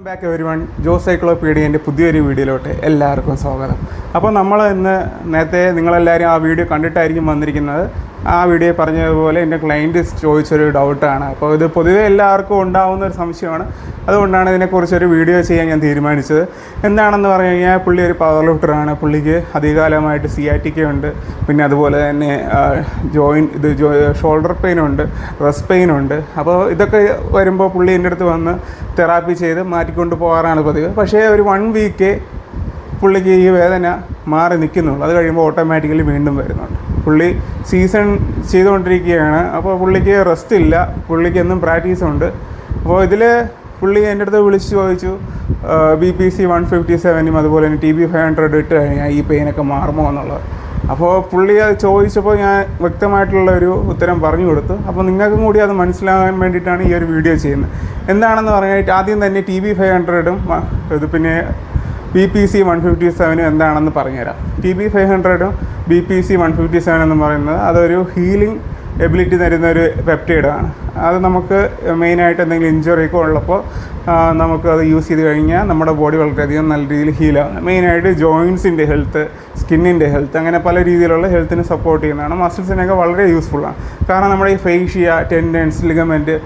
Back everyone. Jose സൈക്ലോപീഡിയൻ്റെ പുതിയൊരു വീഡിയോയിലോട്ട് എല്ലാവർക്കും സ്വാഗതം. അപ്പോൾ നമ്മൾ ഇന്ന് നേരത്തെ നിങ്ങളെല്ലാവരും ആ വീഡിയോ കണ്ടിട്ടായിരിക്കും വന്നിരിക്കുന്നത്. ആ വീഡിയോ പറഞ്ഞതുപോലെ എൻ്റെ ക്ലയൻറ്റ് ചോദിച്ചൊരു ഡൗട്ടാണ്. അപ്പോൾ ഇത് പൊതുവെ എല്ലാവർക്കും ഉണ്ടാകുന്ന ഒരു സംശയമാണ്. അതുകൊണ്ടാണ് ഇതിനെക്കുറിച്ചൊരു വീഡിയോ ചെയ്യാൻ ഞാൻ തീരുമാനിച്ചത്. എന്താണെന്ന് പറഞ്ഞു കഴിഞ്ഞാൽ പുള്ളി ഒരു പവർ ലിഫ്റ്ററാണ്. പുള്ളിക്ക് അധികകാലമായിട്ട് സിയാറ്റിക്കയുണ്ട്, പിന്നെ അതുപോലെ തന്നെ ഷോൾഡർ പെയിനുണ്ട്, റെസ്റ്റ് പെയിനുണ്ട്. അപ്പോൾ ഇതൊക്കെ വരുമ്പോൾ പുള്ളി എൻ്റെ അടുത്ത് വന്ന് തെറാപ്പി ചെയ്ത് മാറ്റിക്കൊണ്ട് പോകാറാണ് പതിവ്. പക്ഷേ ഒരു 1 വീക്ക് പുള്ളിക്ക് ഈ വേദന മാറി നിൽക്കുന്നുള്ളൂ. അത് കഴിയുമ്പോൾ ഓട്ടോമാറ്റിക്കലി വീണ്ടും വരുന്നുണ്ട്. പുള്ളി സീസൺ ചെയ്തുകൊണ്ടിരിക്കുകയാണ്. അപ്പോൾ പുള്ളിക്ക് റെസ്റ്റ് ഇല്ല, പുള്ളിക്ക് എന്നും പ്രാക്ടീസുണ്ട്. അപ്പോൾ ഇതിൽ പുള്ളി എൻ്റെ അടുത്ത് വിളിച്ച് ചോദിച്ചു BPC 157 അതുപോലെ തന്നെ TB 500 ഇട്ട് കഴിഞ്ഞാൽ ഈ പെയിനൊക്കെ മാറുമോ എന്നുള്ളത്. അപ്പോൾ പുള്ളി അത് ചോദിച്ചപ്പോൾ ഞാൻ വ്യക്തമായിട്ടുള്ളൊരു ഉത്തരം പറഞ്ഞു കൊടുത്തു. അപ്പോൾ നിങ്ങൾക്കും കൂടി അത് മനസ്സിലാകാൻ വേണ്ടിയിട്ടാണ് ഈ ഒരു വീഡിയോ ചെയ്യുന്നത്. എന്താണെന്ന് പറഞ്ഞാൽ ആദ്യം തന്നെ TB 500ഉം ഇത് പിന്നെ BPC 157 എന്താണെന്ന് പറഞ്ഞുതരാം. TB 500ഉം BPC 157 എന്ന് പറയുന്നത് അതൊരു ഹീലിംഗ് എബിലിറ്റി തരുന്നൊരു പെപ്റ്റൈഡാണ്. അത് നമുക്ക് മെയിനായിട്ട് എന്തെങ്കിലും ഇഞ്ചുറിയൊക്കെ ഉള്ളപ്പോൾ നമുക്കത് യൂസ് ചെയ്ത് കഴിഞ്ഞാൽ നമ്മുടെ ബോഡി വളരെയധികം നല്ല രീതിയിൽ ഹീലാകും. മെയിനായിട്ട് ജോയിൻസിൻ്റെ ഹെൽത്ത്, സ്കിന്നിൻ്റെ ഹെൽത്ത്, അങ്ങനെ പല രീതിയിലുള്ള ഹെൽത്തിനെ സപ്പോർട്ട് ചെയ്യുന്നതാണ്. മസിൽസിനൊക്കെ വളരെ യൂസ്ഫുള്ളാണ്. കാരണം നമ്മുടെ ഈ ഫേഷ്യ, ടെൻഡൻസ്, ലിഗമെൻറ്റ്,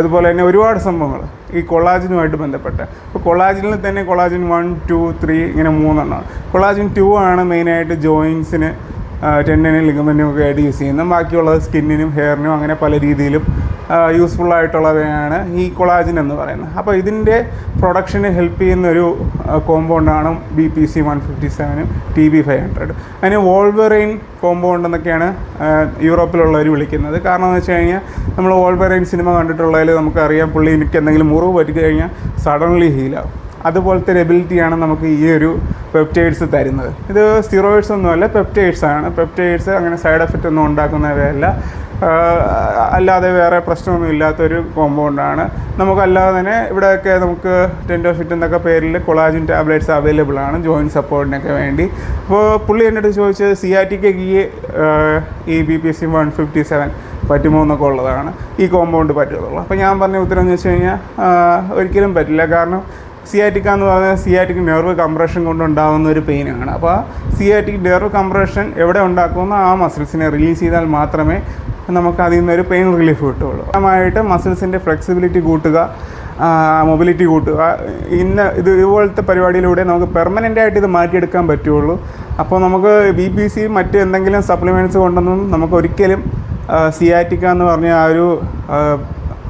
അതുപോലെ തന്നെ ഒരുപാട് സംഭവങ്ങൾ ഈ കൊളാജിനുമായിട്ട് ബന്ധപ്പെട്ട്. ഇപ്പോൾ കൊളാജിനിൽ തന്നെ കൊളാജിൻ 1, 2, 3 ഇങ്ങനെ 3 എണ്ണമാണ്. കൊളാജിൻ 2 ആണ് മെയിനായിട്ട് ജോയിൻസിന്, ടെൻഡനും ലിഗമെൻറ്റും ഒക്കെ ആയിട്ട് യൂസ് ചെയ്യുന്നത്. ബാക്കിയുള്ളത് സ്കിന്നിനും ഹെയറിനും അങ്ങനെ പല രീതിയിലും യൂസ്ഫുള്ളായിട്ടുള്ളവയാണ് ഈ കൊളാജിൻ എന്ന് പറയുന്നത്. അപ്പോൾ ഇതിൻ്റെ പ്രൊഡക്ഷന് ഹെൽപ്പ് ചെയ്യുന്നൊരു കോമ്പൗണ്ടാണ് BPC 157 TB 500. അതിന് വോൾവറൈൻ കോമ്പൗണ്ട് എന്നൊക്കെയാണ് യൂറോപ്പിലുള്ളവർ വിളിക്കുന്നത്. കാരണം എന്ന് വെച്ച് കഴിഞ്ഞാൽ നമ്മൾ വോൾവറൈൻ സിനിമ കണ്ടിട്ടുള്ളതിൽ നമുക്കറിയാം പുള്ളി എനിക്ക് എന്തെങ്കിലും മുറിവ് പറ്റിക്കഴിഞ്ഞാൽ സഡൻലി ഹീലാവും. അതുപോലത്തെ ഒരു എബിലിറ്റിയാണ് നമുക്ക് ഈ ഒരു പെപ്റ്റൈഡ്സ് തരുന്നത്. ഇത് സ്റ്റിറോയിഡ്സ് ഒന്നുമല്ല, പെപ്റ്റൈഡ്സാണ്. പെപ്റ്റൈഡ്സ് അങ്ങനെ സൈഡ് എഫക്റ്റ് ഒന്നും ഉണ്ടാക്കുന്നവയല്ല, അല്ലാതെ വേറെ പ്രശ്നമൊന്നും ഇല്ലാത്തൊരു കോമ്പൗണ്ടാണ്. നമുക്കല്ലാതെ തന്നെ ഇവിടെയൊക്കെ നമുക്ക് ടെൻഡോഫിറ്റ് എന്നൊക്കെ പേരിൽ കൊളാജിൻ ടാബ്ലറ്റ്സ് അവൈലബിൾ ആണ് ജോയിൻറ്റ് സപ്പോർട്ടിനൊക്കെ വേണ്ടി. അപ്പോൾ പുള്ളി എൻ്റെ അടുത്ത് ചോദിച്ചത് സിയാറ്റിക്കയ്ക്ക് ഈ BPC 157 പറ്റുമോ എന്നൊക്കെ ഉള്ളതാണ്. ഈ കോമ്പൗണ്ട് പറ്റുള്ളൂ. അപ്പോൾ ഞാൻ പറഞ്ഞ ഉത്തരം എന്ന് വെച്ച് കഴിഞ്ഞാൽ ഒരിക്കലും പറ്റില്ല. കാരണം സിയാറ്റിക്ക എന്ന് പറഞ്ഞാൽ സിയാറ്റിക് നെർവ് കംപ്രഷൻ കൊണ്ടുണ്ടാകുന്ന ഒരു പെയിനാണ്. അപ്പോൾ ആ സിയാറ്റിക് നെർവ് കംപ്രഷൻ എവിടെ ഉണ്ടാക്കുന്ന ആ മസിൽസിനെ റിലീസ് ചെയ്താൽ മാത്രമേ നമുക്ക് അതിൽ നിന്നൊരു പെയിൻ റിലീഫ് കിട്ടുകയുള്ളൂ. ആയിട്ട് മസിൽസിൻ്റെ ഫ്ലെക്സിബിലിറ്റി കൂട്ടുക, മൊബിലിറ്റി കൂട്ടുക, ഇതുപോലത്തെ പരിപാടിയിലൂടെ നമുക്ക് പെർമനൻ്റായിട്ട് ഇത് മാറ്റിയെടുക്കാൻ പറ്റുള്ളൂ. അപ്പോൾ നമുക്ക് BPC മറ്റ് എന്തെങ്കിലും സപ്ലിമെൻറ്റ്സ് കൊണ്ടൊന്നും നമുക്ക് ഒരിക്കലും സിയാറ്റിക്ക എന്ന് പറഞ്ഞ ആ ഒരു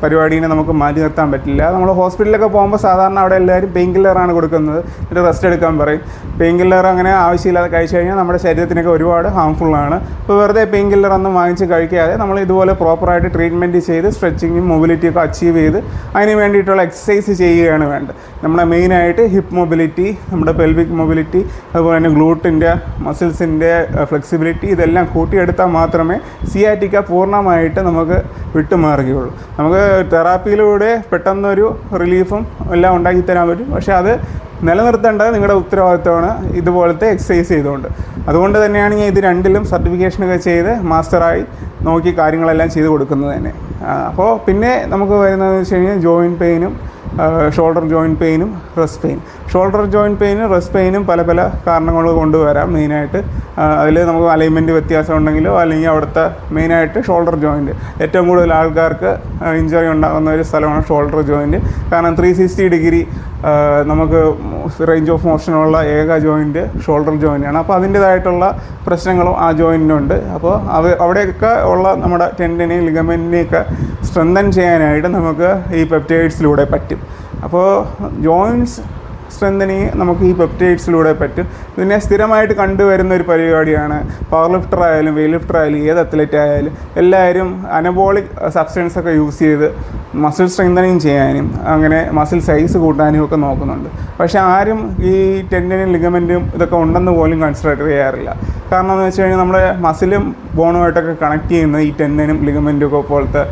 പരിപാടീനെ നമുക്ക് മാറ്റി നിർത്താൻ പറ്റില്ല. നമ്മൾ ഹോസ്പിറ്റലിലൊക്കെ പോകുമ്പോൾ സാധാരണ അവിടെ എല്ലാവരും പെയിൻ കില്ലറാണ് കൊടുക്കുന്നത്, എന്നിട്ട് റെസ്റ്റ് എടുക്കാൻ പറയും. പെയിൻ കില്ലർ അങ്ങനെ ആവശ്യമില്ലാതെ കഴിച്ചു കഴിഞ്ഞാൽ നമ്മുടെ ശരീരത്തിനൊക്കെ ഒരുപാട് ഹാംഫുള്ളാണ്. ഇപ്പോൾ വെറുതെ പെയിൻ കില്ലറൊന്നും വാങ്ങിച്ച് കഴിക്കാതെ നമ്മൾ ഇതുപോലെ പ്രോപ്പറായിട്ട് ട്രീറ്റ്മെൻറ്റ് ചെയ്ത് സ്ട്രെച്ചിങ്ങും മൊബിലിറ്റിയൊക്കെ അച്ചീവ് ചെയ്ത് അതിന് വേണ്ടിയിട്ടുള്ള എക്സസൈസ് ചെയ്യുകയാണ് വേണ്ടത്. നമ്മുടെ മെയിനായിട്ട് ഹിപ്പ് മൊബിലിറ്റി, നമ്മുടെ പെൽവിക് മൊബിലിറ്റി, അതുപോലെ തന്നെ ഗ്ലൂട്ടിൻ്റെ മസിൽസിൻ്റെ ഫ്ലെക്സിബിലിറ്റി, ഇതെല്ലാം കൂട്ടിയെടുത്താൽ മാത്രമേ സിയാറ്റിക്ക പൂർണ്ണമായിട്ട് നമുക്ക് വിട്ടുമാറുകയുള്ളൂ. നമുക്ക് തെറാപ്പിയിലൂടെ പെട്ടെന്നൊരു റിലീഫും എല്ലാം ഉണ്ടാക്കി തരാൻ പറ്റും. പക്ഷേ അത് നിലനിർത്തേണ്ടത് നിങ്ങളുടെ ഉത്തരവാദിത്തമാണ് ഇതുപോലത്തെ എക്സസൈസ് ചെയ്തുകൊണ്ട്. അതുകൊണ്ട് തന്നെയാണ് ഞാൻ ഇത് രണ്ടിലും സർട്ടിഫിക്കേഷനൊക്കെ ചെയ്ത് മാസ്റ്ററായി നോക്കി കാര്യങ്ങളെല്ലാം ചെയ്ത് കൊടുക്കുന്നത് തന്നെ. അപ്പോൾ പിന്നെ നമുക്ക് വരുന്നതെന്ന് വെച്ച് കഴിഞ്ഞാൽ ജോയിൻറ്റ് പെയിനും, ഷോൾഡർ ജോയിൻറ്റ് പെയിനും, റെസ്റ്റ് പെയിൻ. ഷോൾഡർ ജോയിൻറ്റ് പെയിനും റെസ്റ്റ് പെയിനും പല കാരണങ്ങൾ കൊണ്ടുവരാം. മെയിനായിട്ട് അതിൽ നമുക്ക് അലൈൻമെൻറ്റ് വ്യത്യാസം ഉണ്ടെങ്കിലോ അല്ലെങ്കിൽ അവിടുത്തെ മെയിനായിട്ട് ഷോൾഡർ ജോയിൻറ്റ് ഏറ്റവും കൂടുതൽ ആൾക്കാർക്ക് ഇഞ്ചറി ഉണ്ടാകുന്ന ഒരു സ്ഥലമാണ് ഷോൾഡർ ജോയിൻറ്റ്. കാരണം 360 ഡിഗ്രി നമുക്ക് റേഞ്ച് ഓഫ് മോഷനുള്ള ഏക ജോയിൻറ്റ് ഷോൾഡർ ജോയിൻ്റാണ്. അപ്പോൾ അതിൻ്റേതായിട്ടുള്ള പ്രശ്നങ്ങളും ആ ജോയിൻറ്റിനുണ്ട്. അപ്പോൾ അവിടെയൊക്കെ ഉള്ള നമ്മുടെ ടെൻഡനെയും ലിഗമെൻറ്റിനെയൊക്കെ സ്ട്രെങ്തൻ ചെയ്യാനായിട്ട് നമുക്ക് ഈ പെപ്റ്റൈഡ്സിലൂടെ പറ്റും. അപ്പോൾ ജോയിൻറ്റ്സ് സ്ട്രെങ്തനിങ് നമുക്ക് ഈ പെപ്റ്റൈഡ്സിലൂടെ പറ്റും. പിന്നെ സ്ഥിരമായിട്ട് കണ്ടുവരുന്ന ഒരു പരിപാടിയാണ് പവർ ലിഫ്റ്റർ ആയാലും വെയിറ്റ് ലിഫ്റ്റർ ആയാലും ഏത് അത്ലറ്റ് ആയാലും എല്ലാവരും അനബോളിക് സബ്സ്റ്റൻസൊക്കെ യൂസ് ചെയ്ത് മസിൽ സ്ട്രെങ്തനിങ് ചെയ്യാനും അങ്ങനെ മസിൽ സൈസ് കൂട്ടാനും ഒക്കെ നോക്കുന്നുണ്ട്. പക്ഷേ ആരും ഈ ടെൻഡനും ലിഗമെൻറ്റും ഇതൊക്കെ ഉണ്ടെന്ന് പോലും കൺസിഡർ ചെയ്യാറില്ല. കാരണം എന്ന് വെച്ച് കഴിഞ്ഞാൽ നമ്മുടെ മസിലും ബോണുമായിട്ടൊക്കെ കണക്ട് ചെയ്യുന്ന ഈ ടെൻഡനും ലിഗമെൻറ്റും ഒക്കെ പോലത്തെ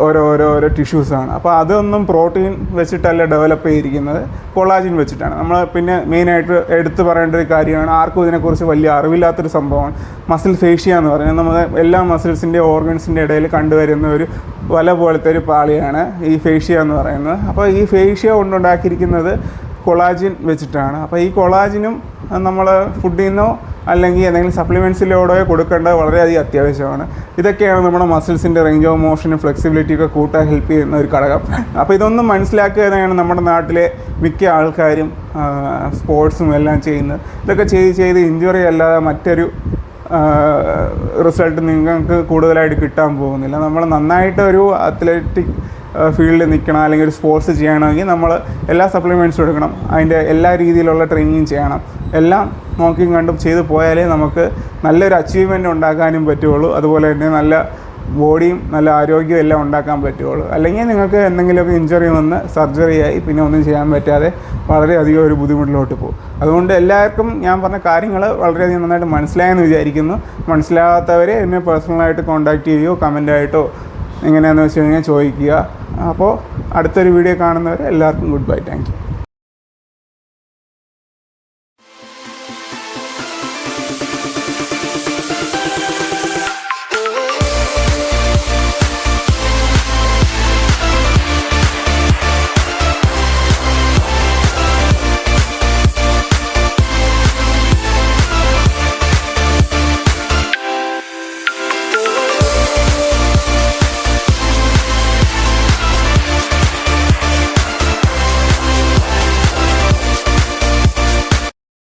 ഓരോ ടിഷ്യൂസാണ്. അപ്പോൾ അതൊന്നും പ്രോട്ടീൻ വെച്ചിട്ടല്ല ഡെവലപ്പ് ചെയ്തിരിക്കുന്നത്, കൊളാജിൻ വെച്ചിട്ടാണ്. നമ്മൾ പിന്നെ മെയിനായിട്ട് എടുത്തു പറയേണ്ട ഒരു കാര്യമാണ്, ആർക്കും ഇതിനെക്കുറിച്ച് വലിയ അറിവില്ലാത്തൊരു സംഭവമാണ് മസിൽ ഫേഷ്യ എന്ന് പറയുന്നത്. നമ്മൾ എല്ലാ മസിൽസിൻ്റെ ഓർഗൻസിൻ്റെ ഇടയിൽ കണ്ടുവരുന്ന ഒരു വല പോലത്തെ ഒരു പാളിയാണ് ഈ ഫേഷ്യ എന്ന് പറയുന്നത്. അപ്പോൾ ഈ ഫേഷ്യ കൊണ്ടുണ്ടാക്കിയിരിക്കുന്നത് കൊളാജിൻ വെച്ചിട്ടാണ്. അപ്പോൾ ഈ കൊളാജിനും നമ്മൾ ഫുഡിൽ നിന്നോ അല്ലെങ്കിൽ എന്തെങ്കിലും സപ്ലിമെൻറ്റ്സിലൂടെ കൊടുക്കേണ്ടത് വളരെയധികം അത്യാവശ്യമാണ്. ഇതൊക്കെയാണ് നമ്മുടെ മസിൽസിൻ്റെ റേഞ്ച് ഓഫ് മോഷനും ഫ്ലെക്സിബിലിറ്റിയൊക്കെ കൂട്ടാൻ ഹെൽപ്പ് ചെയ്യുന്ന ഒരു ഘടകം. അപ്പോൾ ഇതൊന്നും മനസ്സിലാക്കുക തന്നെയാണ് നമ്മുടെ നാട്ടിലെ മിക്ക ആൾക്കാരും സ്പോർട്സും എല്ലാം ചെയ്യുന്നത്. ഇതൊക്കെ ചെയ്ത് ഇഞ്ചുറി അല്ലാതെ മറ്റൊരു റിസൾട്ട് നിങ്ങൾക്ക് കൂടുതലായിട്ട് കിട്ടാൻ പോകുന്നില്ല. നമ്മൾ നന്നായിട്ട് ഒരു അത്ലറ്റിക് ഫീൽഡിൽ നിൽക്കണം അല്ലെങ്കിൽ ഒരു സ്പോർട്സ് ചെയ്യണമെങ്കിൽ നമ്മൾ എല്ലാ സപ്ലിമെൻറ്റ്സും എടുക്കണം, അതിൻ്റെ എല്ലാ രീതിയിലുള്ള ട്രെയിനിങ് ചെയ്യണം. എല്ലാം നോക്കിയും കണ്ടും ചെയ്ത് പോയാലേ നമുക്ക് നല്ലൊരു അച്ചീവ്മെൻ്റ് ഉണ്ടാക്കാനും പറ്റുള്ളൂ, അതുപോലെ തന്നെ നല്ല ബോഡിയും നല്ല ആരോഗ്യവും എല്ലാം ഉണ്ടാക്കാൻ പറ്റുള്ളൂ. അല്ലെങ്കിൽ നിങ്ങൾക്ക് എന്തെങ്കിലുമൊക്കെ ഇഞ്ചുറി വന്ന് സർജറിയായി പിന്നെ ഒന്നും ചെയ്യാൻ പറ്റാതെ വളരെയധികം ഒരു ബുദ്ധിമുട്ടിലോട്ട് പോകും. അതുകൊണ്ട് എല്ലാവർക്കും ഞാൻ പറഞ്ഞ കാര്യങ്ങൾ വളരെയധികം നന്നായിട്ട് മനസ്സിലായെന്ന് വിചാരിക്കുന്നു. മനസ്സിലാകാത്തവരെ എന്നെ പേഴ്സണലായിട്ട് കോൺടാക്റ്റ് ചെയ്യുകയോ കമൻ്റായിട്ടോ എങ്ങനെയാണെന്ന് വെച്ച് കഴിഞ്ഞാൽ ചോദിക്കുക. അപ്പോൾ അടുത്തൊരു വീഡിയോ കാണുന്നവരെ എല്ലാവർക്കും ഗുഡ് ബൈ, താങ്ക് യു.